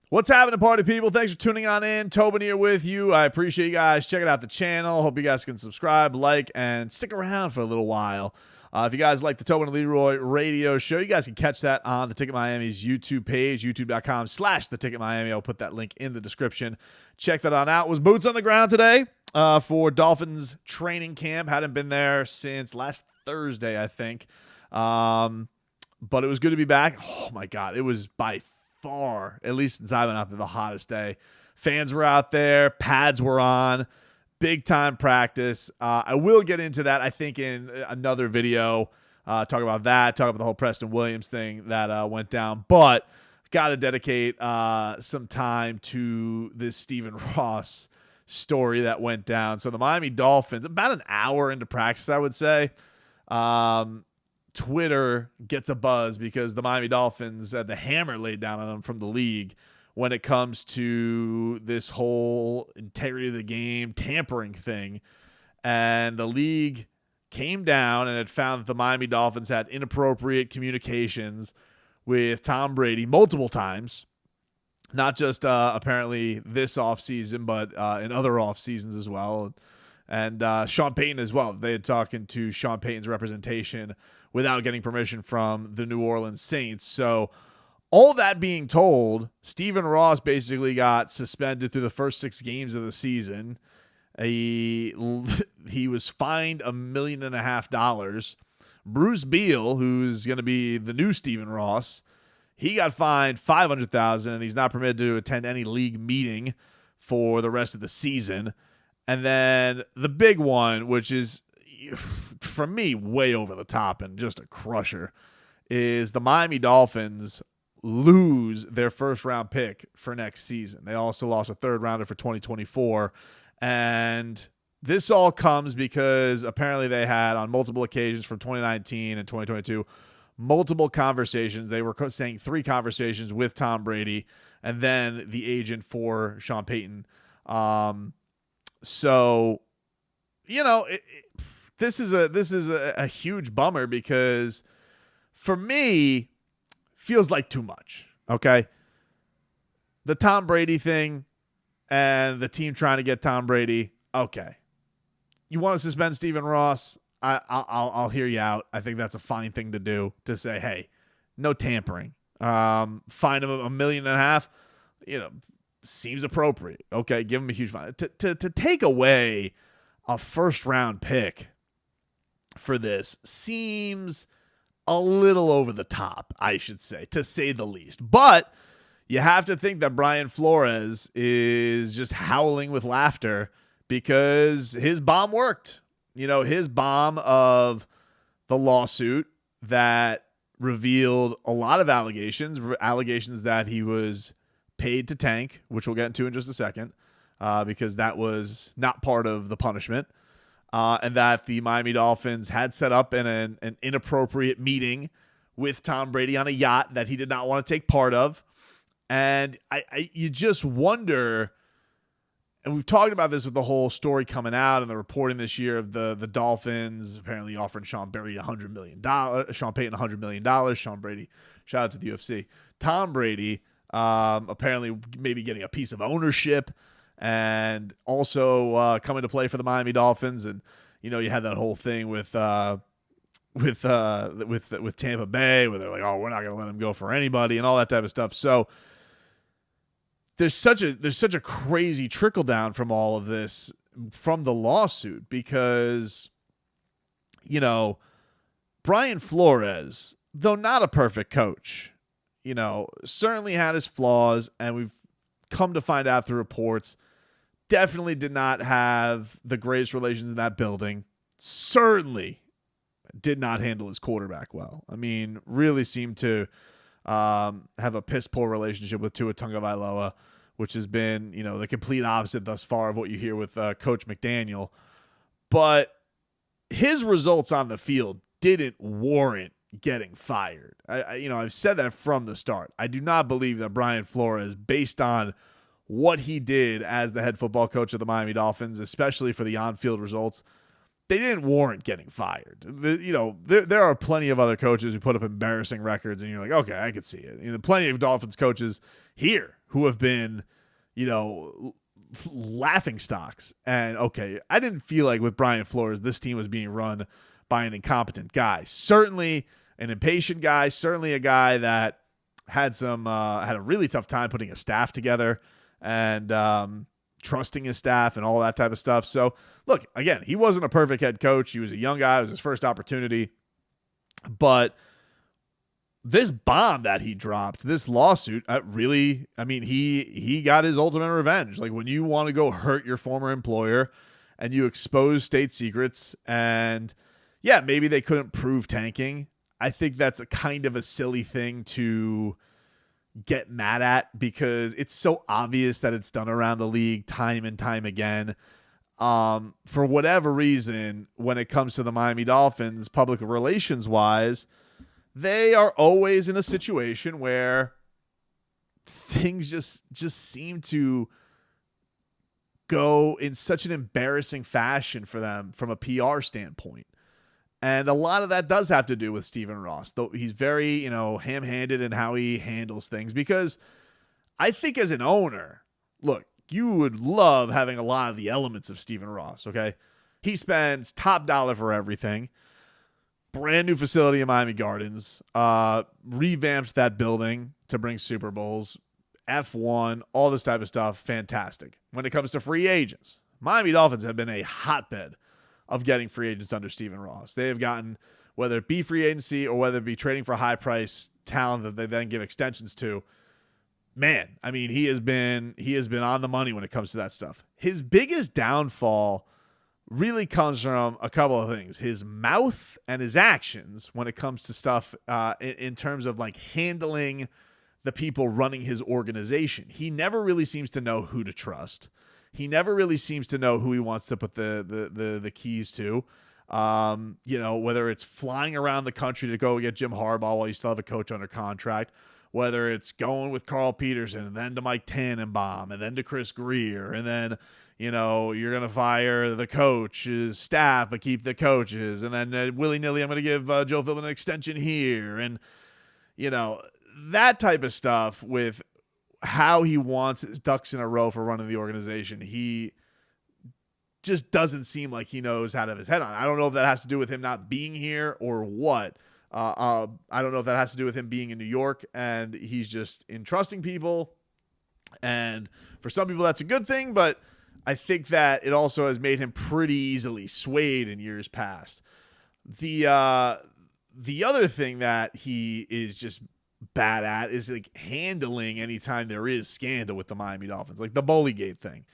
What's happening, party people? Thanks for tuning on in. Tobin here with you. I appreciate you guys checking out the channel. Hope you guys can subscribe, like, and stick around for a little while. If you guys like the Tobin and Leroy radio show, you guys can catch that on the Ticket Miami's YouTube page, youtube.com/the Ticket Miami. I'll put that link in the description. Check that on out. Was boots on the ground today for Dolphins training camp. Hadn't been there since last Thursday, I think. But it was good to be back. Oh, my God. It was by far, at least since I've been out there, the hottest day. Fans were out there. Pads were on. Big time practice. I will get into that, I think, in another video. Talk about that. Talk about the whole Preston Williams thing that went down. But got to dedicate some time to this Stephen Ross story that went down. So the Miami Dolphins, about an hour into practice, I would say, Twitter gets a buzz because the Miami Dolphins had the hammer laid down on them from the league when it comes to this whole integrity of the game, tampering thing. And the league came down and had found that the Miami Dolphins had inappropriate communications with Tom Brady multiple times, not just apparently this offseason, but in other off seasons as well. And Sean Payton as well. They had talking to Sean Payton's representation without getting permission from the New Orleans Saints. So all that being told, Stephen Ross basically got suspended through the first 6 games of the season. He was fined $1.5 million. Bruce Beal, who's going to be the new Stephen Ross, he got fined $500,000, and he's not permitted to attend any league meeting for the rest of the season. And then the big one, which is, for me, way over the top and just a crusher, is the Miami Dolphins lose their first-round pick for next season. They also lost a third-rounder for 2024. And this all comes because apparently they had, on multiple occasions from 2019 and 2022, multiple conversations. They were saying 3 conversations with Tom Brady and then the agent for Sean Payton. So, you know, this is a huge bummer because for me, feels like too much. Okay. The Tom Brady thing and the team trying to get Tom Brady. Okay. You want to suspend Stephen Ross? I'll hear you out. I think that's a fine thing to do, to say, hey, no tampering. Fine him $1.5 million. You know, seems appropriate. Okay, give him a huge fine. To take away a first-round pick for this seems a little over the top, I should say, to say the least. But you have to think that Brian Flores is just howling with laughter because his bomb worked. You know, his bomb of the lawsuit that revealed a lot of allegations that he was paid to tank, which we'll get into in just a second, because that was not part of the punishment, and that the Miami Dolphins had set up an inappropriate meeting with Tom Brady on a yacht that he did not want to take part of. And you just wonder, and we've talked about this with the whole story coming out and the reporting this year of the Dolphins apparently offering Sean Payton $100 million. Sean Brady, shout out to the UFC. Tom Brady, apparently maybe getting a piece of ownership and also coming to play for the Miami Dolphins. And, you know, you had that whole thing with Tampa Bay where they're like, oh, we're not going to let him go for anybody and all that type of stuff. So there's such a crazy trickle down from all of this, from the lawsuit, because, you know, Brian Flores, though not a perfect coach, you know, certainly had his flaws, and we've come to find out through reports, definitely did not have the greatest relations in that building. Certainly did not handle his quarterback well. I mean, really seemed to have a piss poor relationship with Tua Tagovailoa, which has been, you know, the complete opposite thus far of what you hear with Coach McDaniel. But his results on the field didn't warrant getting fired. I've said that from the start. I do not believe that Brian Flores, based on what he did as the head football coach of the Miami Dolphins, especially for the on-field results, they didn't warrant getting fired. There are plenty of other coaches who put up embarrassing records, and you're like, okay, I could see it. Plenty of Dolphins coaches here who have been, laughing stocks. And okay, I didn't feel like with Brian Flores, this team was being run by an incompetent guy. Certainly an impatient guy, certainly a guy that had a really tough time putting a staff together and trusting his staff and all that type of stuff. So look, again, he wasn't a perfect head coach. He was a young guy. It was his first opportunity. But this bomb that he dropped, this lawsuit, he got his ultimate revenge. Like, when you want to go hurt your former employer and you expose state secrets, and yeah, maybe they couldn't prove tanking. I think that's a kind of a silly thing to get mad at because it's so obvious that it's done around the league time and time again. For whatever reason, when it comes to the Miami Dolphins, public relations wise, they are always in a situation where things just seem to go in such an embarrassing fashion for them from a PR standpoint. And a lot of that does have to do with Stephen Ross, though he's very, ham-handed in how he handles things, because I think as an owner, look, you would love having a lot of the elements of Stephen Ross, okay? He spends top dollar for everything. Brand new facility in Miami Gardens, revamped that building to bring Super Bowls, F1, all this type of stuff. Fantastic. When it comes to free agents, Miami Dolphins have been a hotbed of getting free agents under Stephen Ross. They have gotten, whether it be free agency or whether it be trading for high price talent that they then give extensions to. Man, I mean, he has been on the money when it comes to that stuff. His biggest downfall really comes from a couple of things: his mouth and his actions when it comes to stuff in terms of like handling the people running his organization. He never really seems to know who to trust. He never really seems to know who he wants to put the keys to. Whether it's flying around the country to go get Jim Harbaugh while you still have a coach under contract, whether it's going with Carl Peterson and then to Mike Tannenbaum and then to Chris Greer, and then you're going to fire the coach's staff but keep the coaches, and then willy-nilly I'm going to give Joe Philbin an extension here, and that type of stuff with how he wants his ducks in a row for running the organization. He just doesn't seem like he knows how to have his head on. I don't know if that has to do with him not being here or what. I don't know if that has to do with him being in New York and he's just entrusting people. And for some people that's a good thing, but I think that it also has made him pretty easily swayed in years past. The other thing that he is just bad at is like handling anytime there is scandal with the Miami Dolphins, like the Bullygate thing.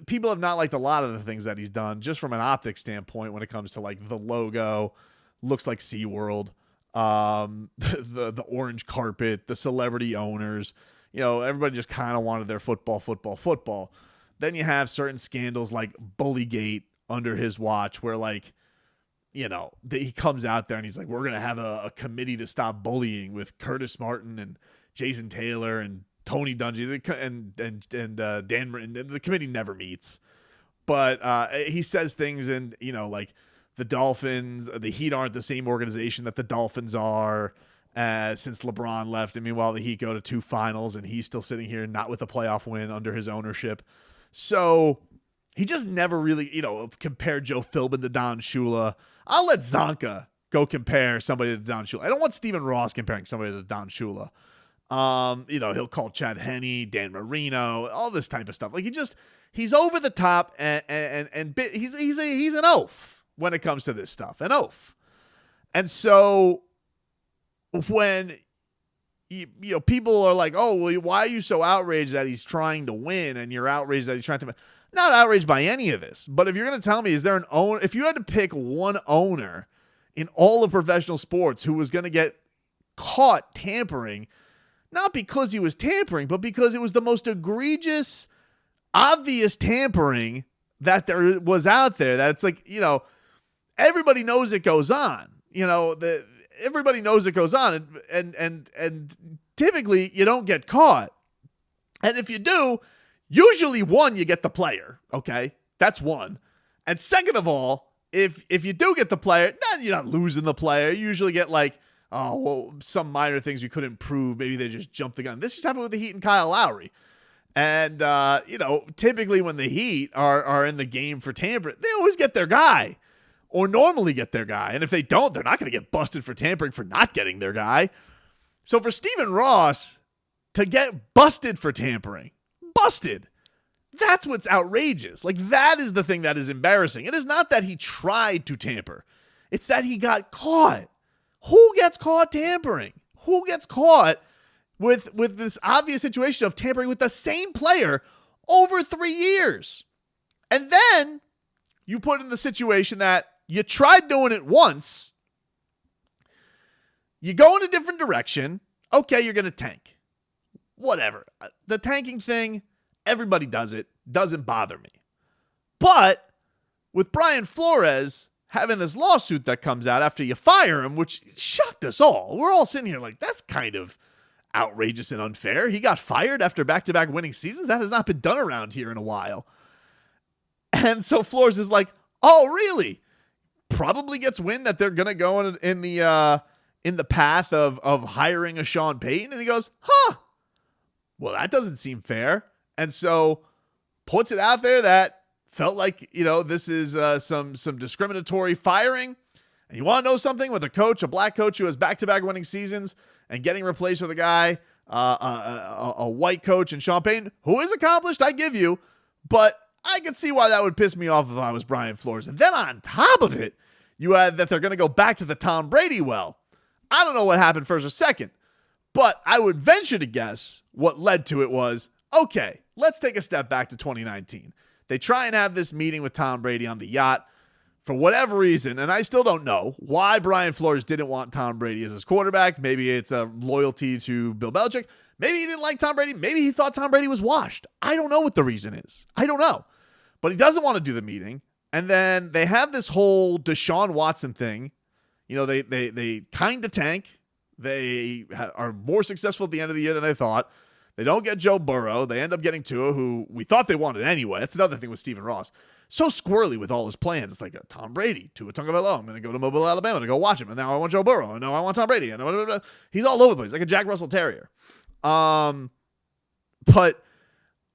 People have not liked a lot of the things that he's done just from an optics standpoint when it comes to like the logo, looks like SeaWorld, the orange carpet, the celebrity owners. Everybody just kind of wanted their football. Then you have certain scandals like Bullygate under his watch where he comes out there and he's like, we're going to have a committee to stop bullying with Curtis Martin and Jason Taylor and Tony Dungy and Dan Martin. The committee never meets. But he says things and, like the Dolphins, the Heat aren't the same organization that the Dolphins are since LeBron left. And meanwhile, the Heat go to 2 finals and he's still sitting here not with a playoff win under his ownership. So he just never really, compared Joe Philbin to Don Shula. I'll let Zonka go compare somebody to Don Shula. I don't want Stephen Ross comparing somebody to Don Shula. He'll call Chad Henne, Dan Marino, all this type of stuff. Like he's over the top and he's an oaf when it comes to this stuff, an oaf. And so when people are like, oh, well, why are you so outraged that he's trying to win and you're outraged that he's trying to win? Not outraged by any of this, but if you're going to tell me, is there an owner, if you had to pick one owner in all of professional sports who was going to get caught tampering, not because he was tampering, but because it was the most egregious, obvious tampering that there was out there, that it's like, everybody knows it goes on, everybody knows it goes on and typically you don't get caught. And if you do, usually one, you get the player. Okay. That's one. And second of all, if you do get the player, you're not losing the player. You usually get like oh, well, some minor things we could improve. Maybe they just jumped the gun. This just happened with the Heat and Kyle Lowry. And, typically when the Heat are in the game for tampering, they always get their guy or normally get their guy. And if they don't, they're not going to get busted for tampering for not getting their guy. So for Stephen Ross to get busted for tampering, that's what's outrageous. Like, that is the thing that is embarrassing. It is not that he tried to tamper. It's that he got caught. Who gets caught tampering? Who gets caught with this obvious situation of tampering with the same player over 3 years? And then you put in the situation that you tried doing it once. You go in a different direction. Okay, you're going to tank. Whatever. The tanking thing, everybody does it. Doesn't bother me. But with Brian Flores having this lawsuit that comes out after you fire him, which shocked us all. We're all sitting here like, that's kind of outrageous and unfair. He got fired after back-to-back winning seasons. That has not been done around here in a while. And so Flores is like, oh, really? Probably gets wind that they're going to go in the path of hiring a Sean Payton. And he goes, well, that doesn't seem fair. And so puts it out there that felt like, this is some discriminatory firing. And you want to know something? With a black coach who has back-to-back winning seasons and getting replaced with a guy, a white coach and Sean Payton, who is accomplished, I give you, but I can see why that would piss me off if I was Brian Flores. And then on top of it, you add that they're going to go back to the Tom Brady well. I don't know what happened first or second, but I would venture to guess what led to it was, okay, let's take a step back to 2019. They try and have this meeting with Tom Brady on the yacht for whatever reason, and I still don't know why Brian Flores didn't want Tom Brady as his quarterback. Maybe it's a loyalty to Bill Belichick. Maybe he didn't like Tom Brady. Maybe he thought Tom Brady was washed. I don't know what the reason is. I don't know. But he doesn't want to do the meeting. And then they have this whole Deshaun Watson thing. They kind of tank. They are more successful at the end of the year than they thought. They don't get Joe Burrow. They end up getting Tua, who we thought they wanted anyway. That's another thing with Stephen Ross. So squirrely with all his plans. It's like Tom Brady, Tua Tagovailoa. I'm going to go to Mobile, Alabama to go watch him. And now I want Joe Burrow. And now I want Tom Brady. And he's all over the place, like a Jack Russell Terrier. But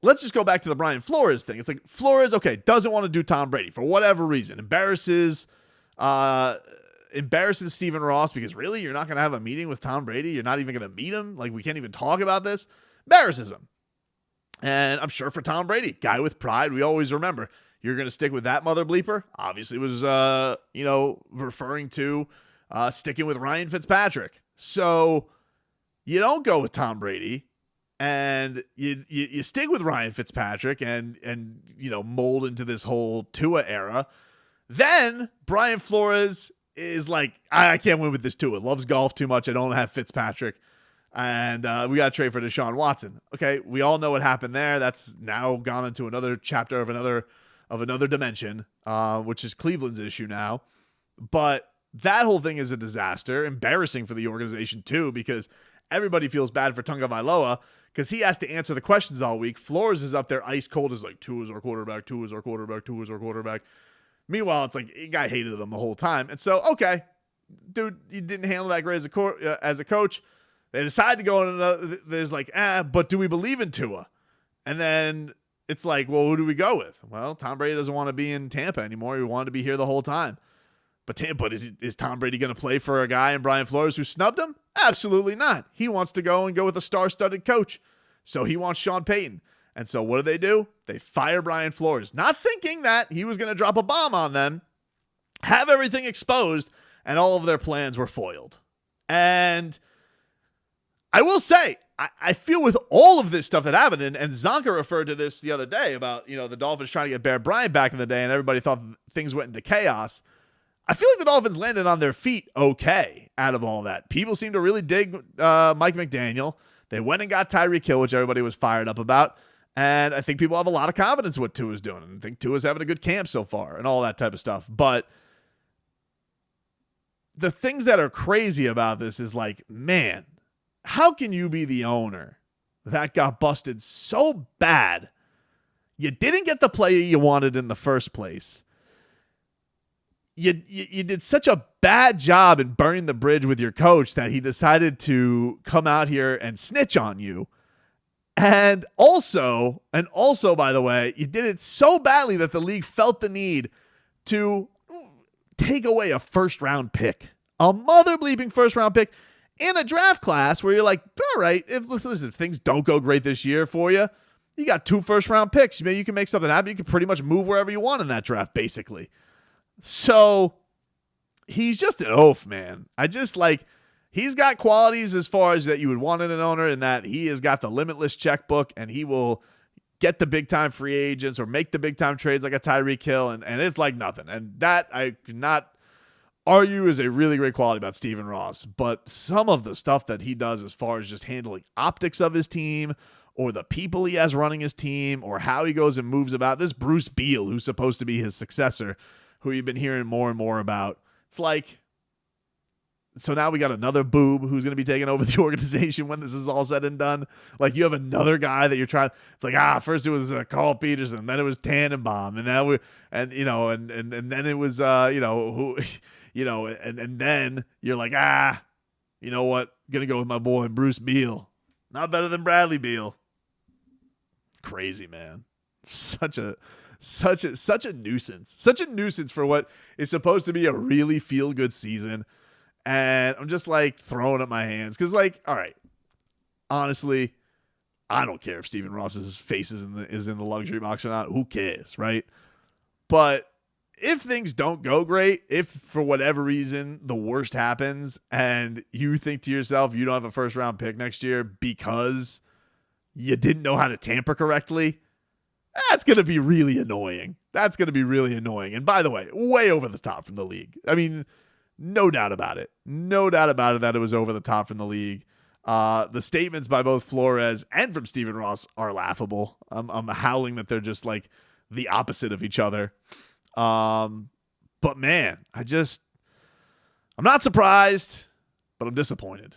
let's just go back to the Brian Flores thing. It's like Flores, okay, doesn't want to do Tom Brady for whatever reason. Embarrasses Stephen Ross because really, you're not going to have a meeting with Tom Brady? You're not even going to meet him? Like, we can't even talk about this? Embarrasses him. And I'm sure for Tom Brady, guy with pride, we always remember, you're going to stick with that mother bleeper? Obviously was, referring to sticking with Ryan Fitzpatrick. So you don't go with Tom Brady and you stick with Ryan Fitzpatrick and mold into this whole Tua era. Then Brian Flores is like, I can't win with this Tua. Loves golf too much. I don't have Fitzpatrick. And we got to trade for Deshaun Watson. Okay, we all know what happened there. That's now gone into another chapter of another dimension, which is Cleveland's issue now. But that whole thing is a disaster, embarrassing for the organization too, because everybody feels bad for Tagovailoa because he has to answer the questions all week. Flores is up there ice cold, is like, Tua's our quarterback, Tua's our quarterback, Tua's our quarterback. Meanwhile, it's like the guy hated them the whole time. And so, okay, dude, you didn't handle that great as a coach. They decide to go in another, there's like, but do we believe in Tua? And then it's like, well, who do we go with? Well, Tom Brady doesn't want to be in Tampa anymore. He wanted to be here the whole time. But is Tom Brady going to play for a guy in Brian Flores who snubbed him? Absolutely not. He wants to go with a star-studded coach. So he wants Sean Payton. And so what do? They fire Brian Flores, not thinking that he was going to drop a bomb on them, have everything exposed, and all of their plans were foiled. And I will say, I feel with all of this stuff that happened, and Zonka referred to this the other day about, the Dolphins trying to get Bear Bryant back in the day, and everybody thought things went into chaos. I feel like the Dolphins landed on their feet okay out of all that. People seem to really dig Mike McDaniel. They went and got Tyreek Hill, which everybody was fired up about. And I think people have a lot of confidence in what Tua's doing. And I think Tua's having a good camp so far and all that type of stuff. But the things that are crazy about this is like, man, how can you be the owner that got busted so bad? You didn't get the player you wanted in the first place. you did such a bad job in burning the bridge with your coach that he decided to come out here and snitch on you. And also, by the way, you did it so badly that the league felt the need to take away a first-round pick, a mother bleeping first-round pick in a draft class where you're like, all right, if things don't go great this year for you, you got 2 first-round picks. Maybe you can make something happen. You can pretty much move wherever you want in that draft, basically. So he's just an oaf, man. He's got qualities as far as that you would want in an owner, and that he has got the limitless checkbook, and he will get the big-time free agents or make the big-time trades like a Tyreek Hill, and it's like nothing. And that I cannot argue is a really great quality about Stephen Ross. But some of the stuff that he does as far as just handling optics of his team or the people he has running his team or how he goes and moves about, this Bruce Beal, who's supposed to be his successor, who you've been hearing more and more about, it's like, so now we got another boob who's going to be taking over the organization when this is all said and done. Like, you have another guy that you're trying. It's like, first it was Carl Peterson, then it was Tannenbaum, and then and then it was and then you're like, you know what? Gonna go with my boy Bruce Beal. Not better than Bradley Beal. Crazy, man. Such a nuisance. Such a nuisance for what is supposed to be a really feel good season. And I'm just like throwing up my hands because, like, all right, honestly, I don't care if Stephen Ross's face is in the luxury box or not. Who cares, right? But if things don't go great, if for whatever reason the worst happens, and you think to yourself you don't have a first round pick next year because you didn't know how to tamper correctly, that's going to be really annoying. And by the way, way over the top from the league. I mean, no doubt about it. That it was over the top from the league. The statements by both Flores and from Stephen Ross are laughable. I'm howling that they're just like the opposite of each other. But man, I'm not surprised, but I'm disappointed.